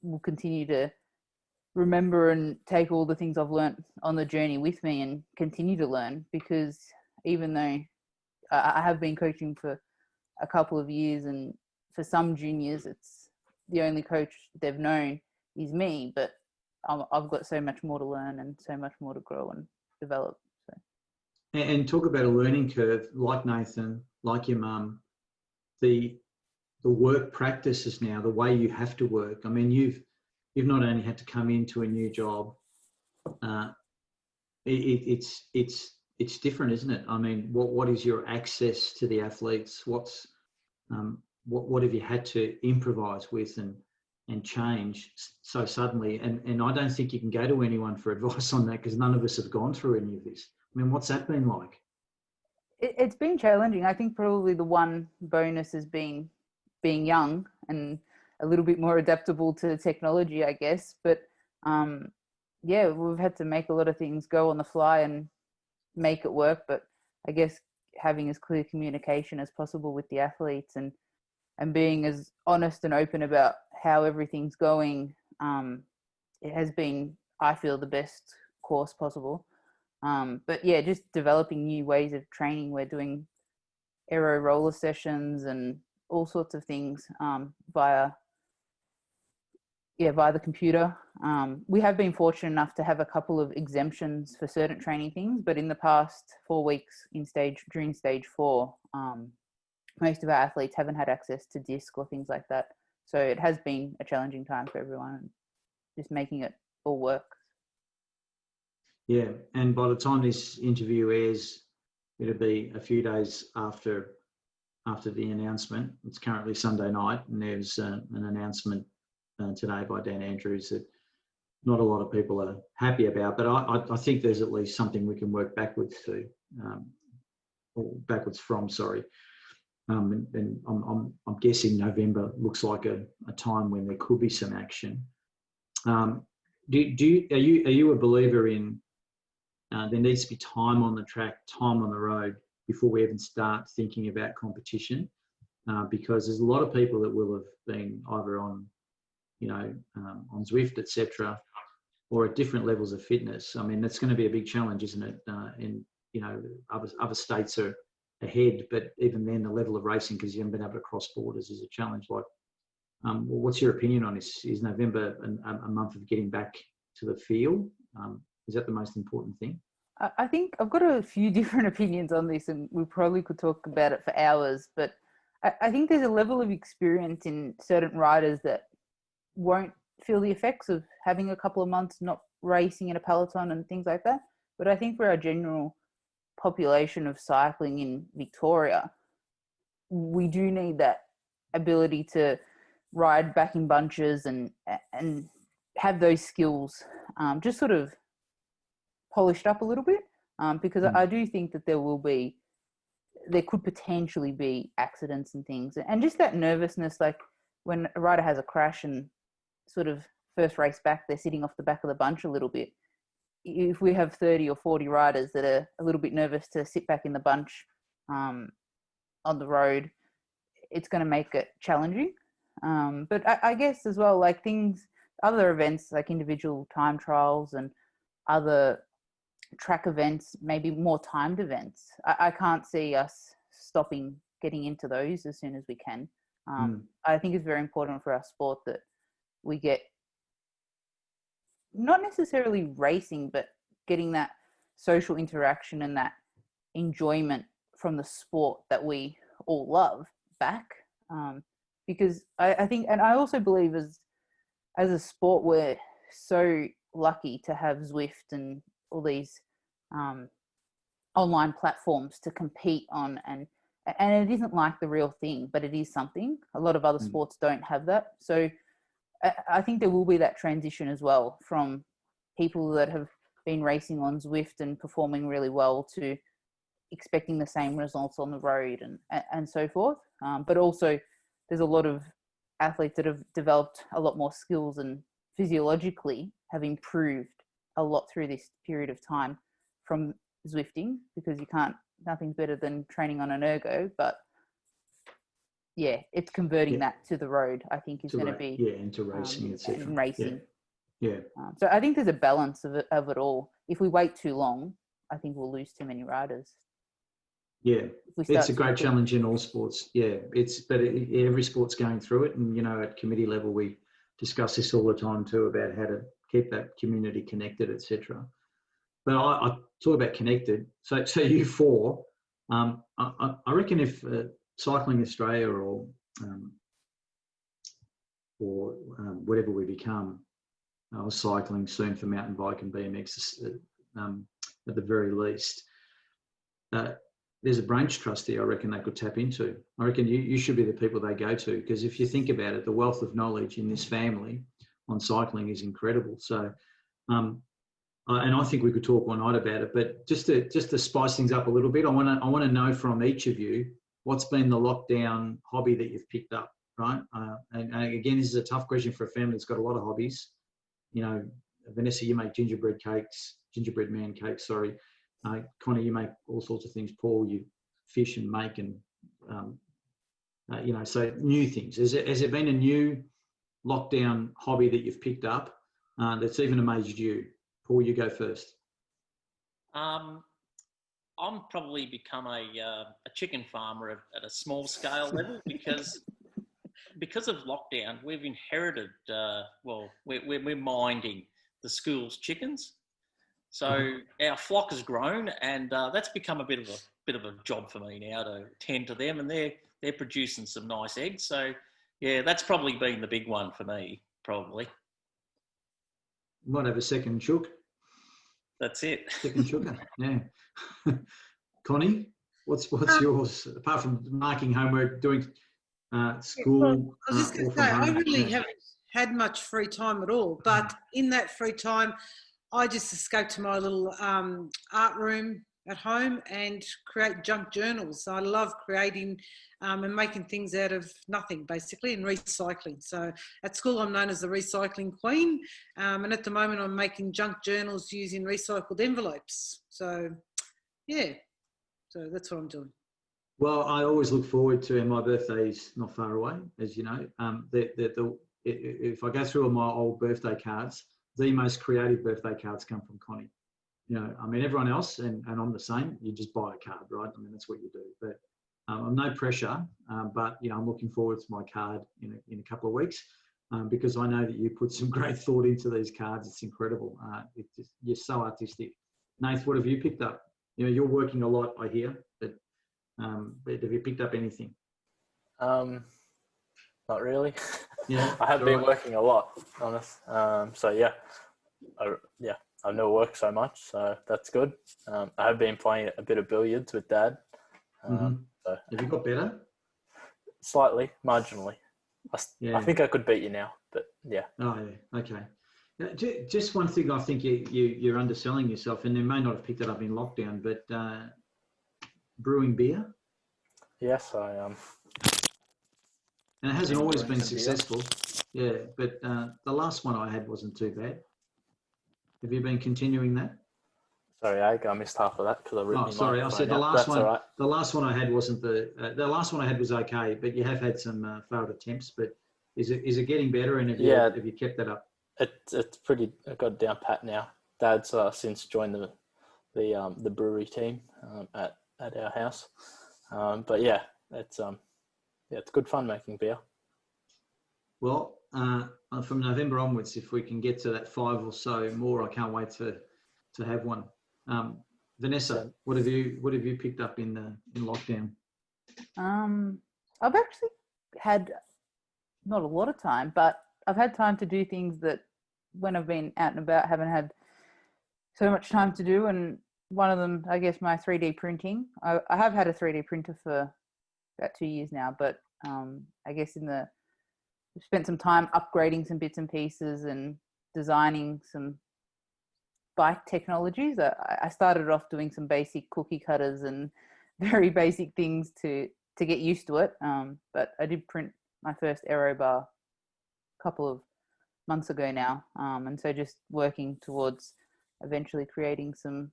will continue to remember and take all the things I've learned on the journey with me and continue to learn, because even though I have been coaching for a couple of years, and for some juniors, it's the only coach they've known is me, but I've got so much more to learn and so much more to grow and develop. So. And talk about a learning curve, like Nathan, like your mum, the work practices now, the way you have to work. I mean, you've not only had to come into a new job, it's different, isn't it? I mean, what is your access to the athletes? What have you had to improvise with and change so suddenly? And I don't think you can go to anyone for advice on that, because none of us have gone through any of this. I mean, what's that been like? It's been challenging. I think probably the one bonus has been being young and a little bit more adaptable to technology, I guess. But yeah, we've had to make a lot of things go on the fly and make it work. But I guess having as clear communication as possible with the athletes and being as honest and open about how everything's going, it has been, I feel, the best course possible. But yeah, just developing new ways of training. We're doing aero roller sessions and all sorts of things via the computer. We have been fortunate enough to have a couple of exemptions for certain training things, but in the past 4 weeks during stage 4, most of our athletes haven't had access to disc or things like that. So it has been a challenging time for everyone, just making it all work. Yeah, and by the time this interview airs, it'll be a few days after the announcement. It's currently Sunday night, and there's an announcement today by Dan Andrews that not a lot of people are happy about, but I think there's at least something we can work backwards from. And I'm guessing November looks like a time when there could be some action. Are you a believer in there needs to be time on the track, time on the road before we even start thinking about competition? Because there's a lot of people that will have been either on on Zwift, etc., or at different levels of fitness. I mean, that's going to be a big challenge, isn't it? And other states are ahead, but even then, the level of racing, because you haven't been able to cross borders, is a challenge. Like, what's your opinion on this? Is November a month of getting back to the field? Is that the most important thing? I think I've got a few different opinions on this, and we probably could talk about it for hours, but I think there's a level of experience in certain riders that won't feel the effects of having a couple of months not racing in a peloton and things like that. But I think for our general population of cycling in Victoria, we do need that ability to ride back in bunches and have those skills just sort of polished up a little bit, because I do think that there could potentially be accidents and things, and just that nervousness, like when a rider has a crash and sort of first race back, they're sitting off the back of the bunch a little bit. If we have 30 or 40 riders that are a little bit nervous to sit back in the bunch on the road, it's going to make it challenging. But I guess as well, like other events like individual time trials and other track events, maybe more timed events, I can't see us stopping getting into those as soon as we can. I think it's very important for our sport that we get not necessarily racing, but getting that social interaction and that enjoyment from the sport that we all love back. Because I think, and I also believe as a sport, we're so lucky to have Zwift and all these online platforms to compete on, and it isn't like the real thing, but it is something. A lot of other sports don't have that. So I think there will be that transition as well from people that have been racing on Zwift and performing really well to expecting the same results on the road and so forth. But also there's a lot of athletes that have developed a lot more skills and physiologically have improved a lot through this period of time from Zwifting, because nothing's better than training on an ergo, but yeah, it's converting that to the road, I think, is going to be into racing, etc. In racing. Yeah. So I think there's a balance of it all. If we wait too long, I think we'll lose too many riders. Yeah, it's a great challenge in all sports. Yeah, every sport's going through it, and at committee level we discuss this all the time too, about how to keep that community connected, etc. But I talk about connected. So you four, I reckon if Cycling Australia or whatever we become, cycling soon for mountain bike and BMX at the very least. There's a branch trust there I reckon they could tap into. I reckon you should be the people they go to, because if you think about it, the wealth of knowledge in this family on cycling is incredible. So, and I think we could talk all night about it, but just to spice things up a little bit, I want to know from each of you what's been the lockdown hobby that you've picked up, right? And again, this is a tough question for a family that's got a lot of hobbies. Vanessa, you make gingerbread man cakes, sorry. Connie, you make all sorts of things. Paul, you fish and make and, so new things. Has there been a new lockdown hobby that you've picked up that's even amazed you? Paul, you go first. I'm probably become a chicken farmer at a small scale level because of lockdown. We've inherited, we're minding the school's chickens. So our flock has grown, and that's become a bit of a job for me now to tend to them, and they're producing some nice eggs. So yeah, that's probably been the big one for me, probably. Might have a second chook. That's it. Second chooker, yeah. Connie, what's yours apart from marking homework, doing school? Well, I was just going to say, I really haven't had much free time at all, but in that free time, I just escape to my little art room at home and create junk journals. I love creating and making things out of nothing, basically, and recycling. So at school, I'm known as the recycling queen. And at the moment, I'm making junk journals using recycled envelopes. So, yeah, so that's what I'm doing. Well, I always look forward to, and my birthday's not far away, as you know. If I go through all my old birthday cards, the most creative birthday cards come from Connie. Everyone else, and I'm the same, you just buy a card, right? That's what you do. But I'm no pressure, but, I'm looking forward to my card in a couple of weeks. because I know that you put some great thought into these cards. It's incredible. You're so artistic. Nath, what have you picked up? You know, you're working a lot, I hear, but have you picked up anything? Not really. Yeah, I have been right. working a lot, honest. So yeah, I've never worked so much, so that's good. I have been playing a bit of billiards with Dad. So Have you got better? slightly, marginally. Yeah. I think I could beat you now, but yeah. Oh, yeah. Okay. Just one thing, I think you're underselling yourself, and you may not have picked it up in lockdown, but brewing beer. Yes, I And it hasn't been always brewing been some beer. successful. Yeah, but the last one I had wasn't too bad. Have you been continuing that? Sorry, I missed half of that because I ripped Oh, my sorry. I said the microphone out. last That's one. all right. The last one I had wasn't the last one I had was okay, but you have had some failed attempts. But is it getting better? And have you kept that up? It's pretty. I got it down pat now. Dad's since joined the brewery team at our house. But yeah, it's good fun making beer. Well, from November onwards, if we can get to that 5 or so more, I can't wait to have one. Vanessa, what have you picked up in lockdown? I've actually had not a lot of time, but I've had time to do things that when I've been out and about haven't had so much time to do. And one of them, I guess, my 3D printing. I have had a 3D printer for about 2 years now, but I guess we've spent some time upgrading some bits and pieces and designing some bike technologies. I started off doing some basic cookie cutters and very basic things to get used to it. But I did print my first aero bar a couple of months ago now. And so just working towards eventually creating some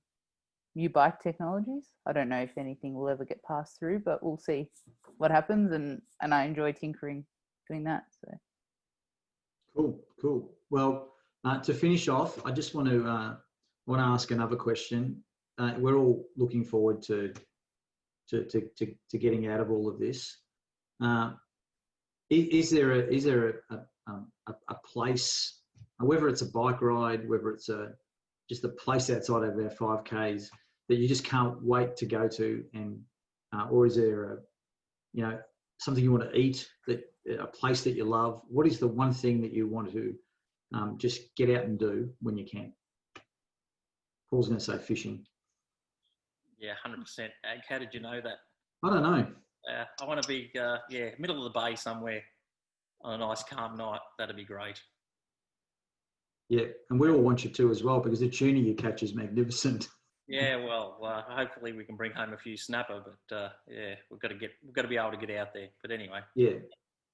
new bike technologies. I don't know if anything will ever get passed through, but we'll see what happens. And I enjoy tinkering doing that. So Cool. Well, to finish off, I just want to ask another question. We're all looking forward to getting out of all of this. Is there a place, whether it's a bike ride, whether it's just a place outside of our 5Ks that you just can't wait to go to, and or is there something you want to eat, a place that you love? What is the one thing that you want to just get out and do when you can? Paul's going to say fishing. Yeah, 100%. How did you know that? I don't know. I want to be, middle of the bay somewhere on a nice calm night. That'd be great. Yeah, and we all want you to as well, because the tuna you catch is magnificent. Yeah, well, hopefully we can bring home a few snapper, but we've got to be able to get out there. But anyway, yeah,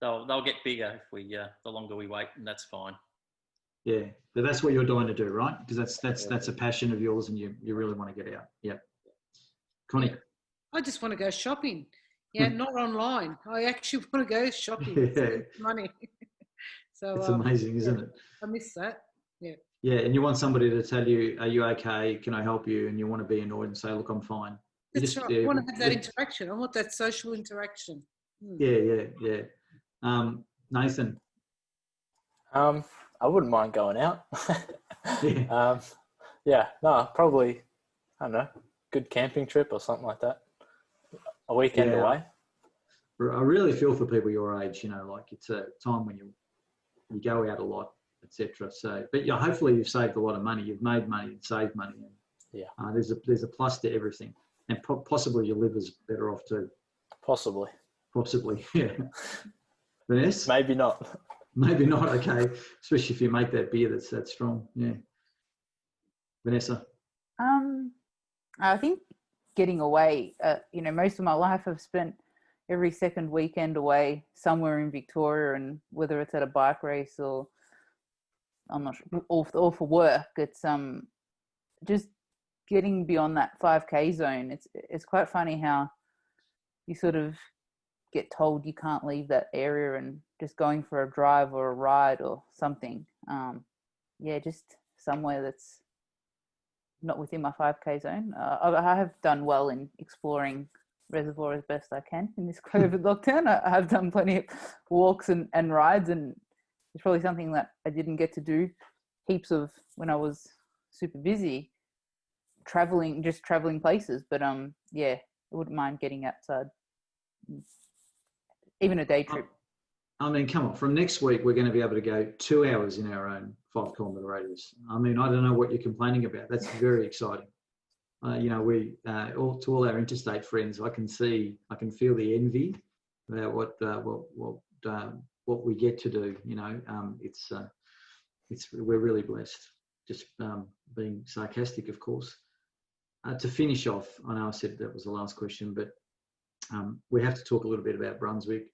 they'll get bigger if the longer we wait, and that's fine. Yeah, but that's what you're dying to do, right? Because that's a passion of yours, and you really want to get out. Yeah, Connie. I just want to go shopping. Yeah, not online. I actually want to go shopping. Yeah. Money. So it's amazing, isn't it? I miss that. Yeah. Yeah, and you want somebody to tell you, "Are you okay? Can I help you?" And you want to be annoyed and say, "Look, I'm fine." That's right. I want to have that interaction. I want that social interaction. Yeah. Nathan. I wouldn't mind going out. Yeah. Probably, I don't know, good camping trip or something like that. A weekend away. I really feel for people your age, like it's a time when you go out a lot, etc. So, but hopefully you've saved a lot of money. You've made money and saved money. And, there's a plus to everything, and possibly your liver's better off too. Possibly, yeah. Vanessa? Maybe not. Maybe not. Okay, especially if you make that beer that's that strong. Yeah. Vanessa? I think getting away, most of my life I've spent every second weekend away somewhere in Victoria, and whether it's at a bike race or I'm not sure, or for work, it's just getting beyond that 5K zone. It's quite funny how you sort of get told you can't leave that area, and just going for a drive or a ride or something. Just somewhere that's not within my 5K zone. I have done well in exploring Reservoir as best I can in this COVID lockdown. I have done plenty of walks and rides, and it's probably something that I didn't get to do heaps of when I was super busy, traveling places. But yeah, I wouldn't mind getting outside, even a day trip. I mean, come on, from next week, we're going to be able to go 2 hours in our own 5-kilometre radius. I mean, I don't know what you're complaining about. That's very exciting. You know, to all our interstate friends, I can feel the envy about what we get to do. You know, we're really blessed. Just being sarcastic, of course. To finish off, I know I said that was the last question, but we have to talk a little bit about Brunswick.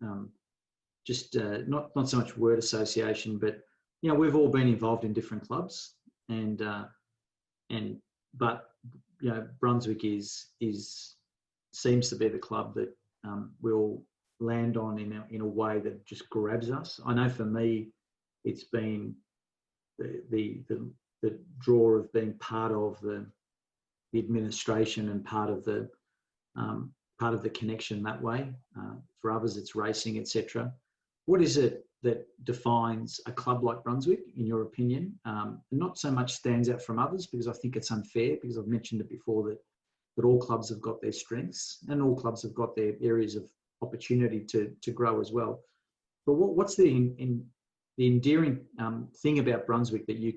Not so much word association, but you know, we've all been involved in different clubs, but you know, Brunswick seems to be the club that we all land on in a way that just grabs us. I know for me, it's been the draw of being part of the administration and part of the connection that way. For others, it's racing, etc. What is it that defines a club like Brunswick, in your opinion? Not so much stands out from others, because I think it's unfair, because I've mentioned it before that all clubs have got their strengths and all clubs have got their areas of opportunity to grow as well. But what's the endearing thing about Brunswick that you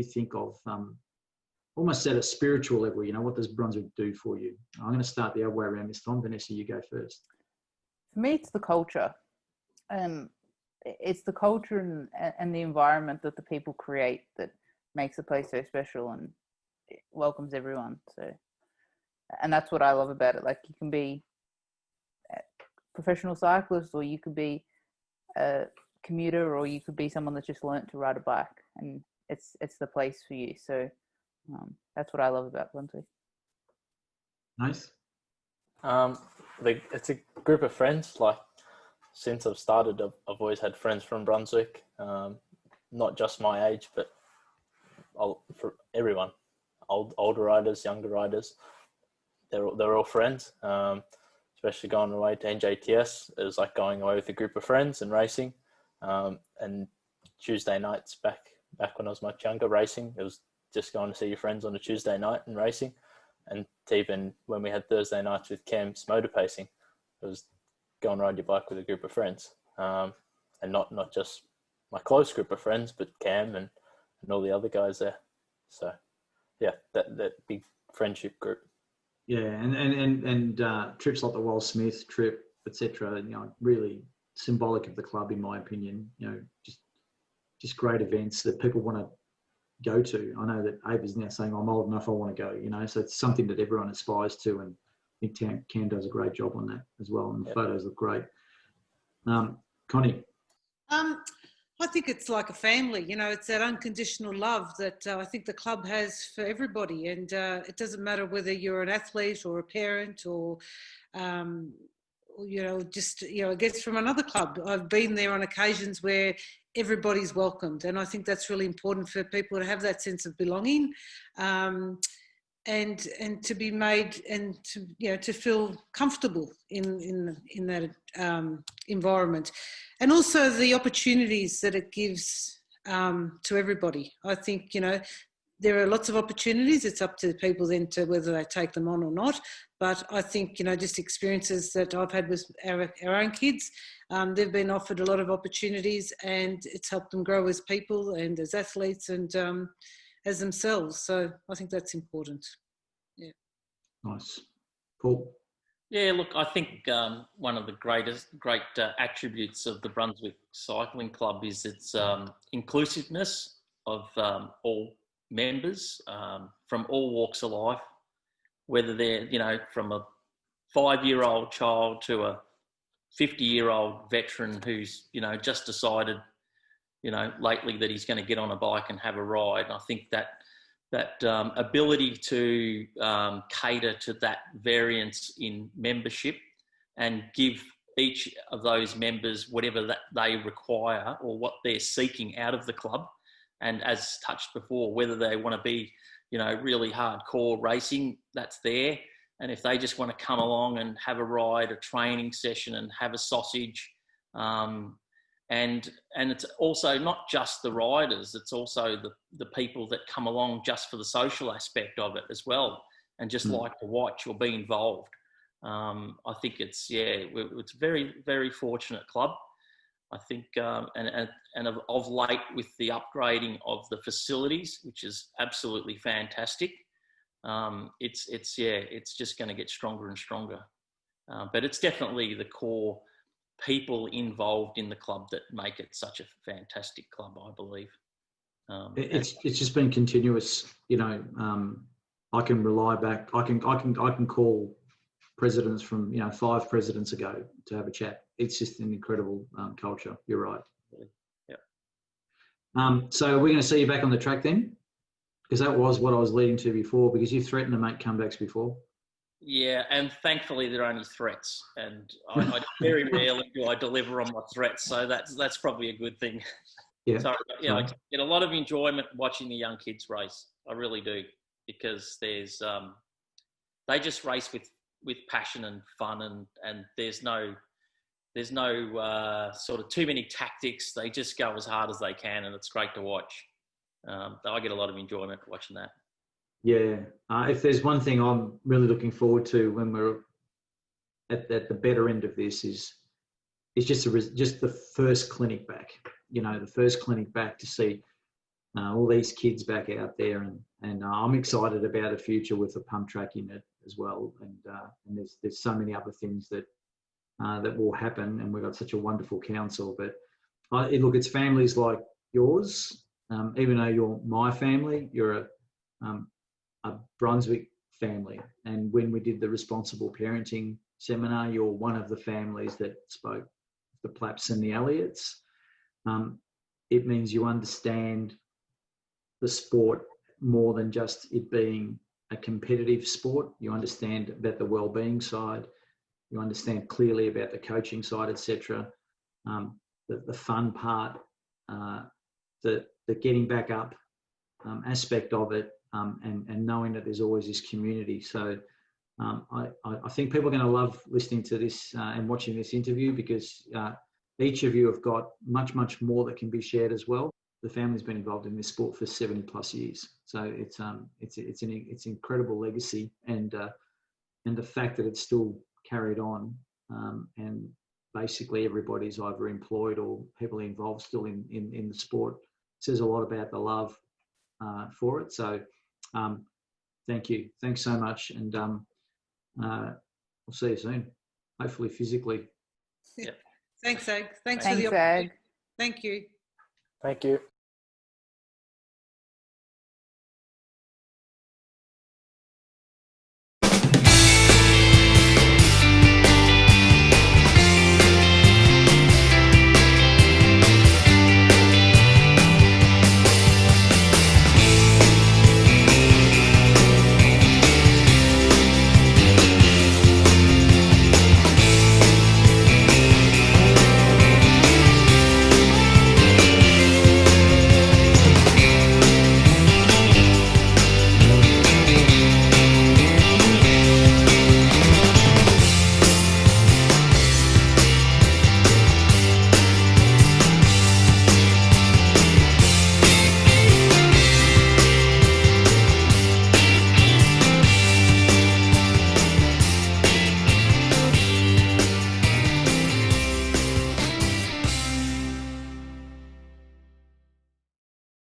think of almost at a spiritual level? You know, what does Brunswick do for you? I'm going to start the other way around this time. Vanessa, you go first. For me, it's the culture. It's the culture and the environment that the people create that makes the place so special and welcomes everyone. So, and that's what I love about it. Like, you can be a professional cyclist, or you could be a commuter, or you could be someone that's just learnt to ride a bike, and it's the place for you. So that's what I love about Brunswick. Nice. It's a group of friends. Like, since I've started, I've always had friends from Brunswick, not just my age, but for everyone, older riders, younger riders. They're all friends. Especially going away to NJTS, it was like going away with a group of friends and racing. And Tuesday nights back when I was much younger, racing, it was just going to see your friends on a Tuesday night and racing. And even when we had Thursday nights with Cam's motor pacing, it was go and ride your bike with a group of friends, and not just my close group of friends, but Cam and all the other guys there. So yeah, that big friendship group. Yeah, and trips like the Wall Smith trip, etc. You know, really symbolic of the club, in my opinion. You know, just great events that people want to go to. I know that Abe is now saying, I'm old enough, I want to go. You know, so it's something that everyone aspires to, and I think Cam does a great job on that as well, and the photos look great. Connie? I think it's like a family, you know, it's that unconditional love that I think the club has for everybody. And it doesn't matter whether you're an athlete or a parent or, you know, just, you know, I guess from another club. I've been there on occasions where everybody's welcomed. And I think that's really important for people to have that sense of belonging. And to be made and to, you know, to feel comfortable in that environment, and also the opportunities that it gives to everybody. I think, you know, there are lots of opportunities. It's up to people then to whether they take them on or not. But I think, you know, just experiences that I've had with our own kids, they've been offered a lot of opportunities, and it's helped them grow as people and as athletes and as themselves. So I think that's important. Yeah. Nice. Paul? Yeah, look, I think one of the great attributes of the Brunswick Cycling Club is its inclusiveness of all members from all walks of life, whether they're, you know, from a 5-year-old child to a 50-year-old veteran who's, you know, just decided, you know, lately that he's going to get on a bike and have a ride. And I think that ability to cater to that variance in membership and give each of those members whatever that they require or what they're seeking out of the club. And as touched before, whether they want to be, you know, really hardcore racing, that's there. And if they just want to come along and have a ride, a training session and have a sausage, and and it's also not just the riders, it's also the people that come along just for the social aspect of it as well, and just like to watch or be involved. I think it's a very, very fortunate club. I think, and of late with the upgrading of the facilities, which is absolutely fantastic. It's just going to get stronger and stronger. But it's definitely the core people involved in the club that make it such a fantastic club, I believe. It's just been continuous. You know, I can rely back. I can call presidents from 5 presidents ago to have a chat. It's just an incredible culture. You're right. Yeah. So we're going to see you back on the track then, because that was what I was leading to before. Because you threatened to make comebacks before. Yeah, and thankfully they're only threats, and I very rarely do I deliver on my threats. So that's probably a good thing. Yeah. So I get a lot of enjoyment watching the young kids race. I really do, because there's they just race with passion and fun, and there's no sort of too many tactics. They just go as hard as they can, and it's great to watch. I get a lot of enjoyment watching that. Yeah. If there's one thing I'm really looking forward to when we're at the better end of this is just the first clinic back. The first clinic back to see all these kids back out there, and I'm excited about the future with the pump track in it as well. And there's so many other things that will happen, and we've got such a wonderful council. But look, it's families like yours. Even though you're my family, you're a Brunswick family. And when we did the responsible parenting seminar, you're one of the families that spoke, the Plaps and the Elliots. It means you understand the sport more than just it being a competitive sport. You understand about the well-being side. You understand clearly about the coaching side, etc. The fun part, the getting back up aspect of it, and knowing that there's always this community. So I think people are going to love listening to this and watching this interview, because each of you have got much, much more that can be shared as well. The family's been involved in this sport for 70+ years. So it's an incredible legacy, and the fact that it's still carried on, and basically everybody's either employed or people involved still in the sport, says a lot about the love for it. So thank you. Thanks so much. And we'll see you soon, hopefully physically. Yeah. Thanks, Ag. Thanks Thanks, for the Ag. Thank you. Thank you.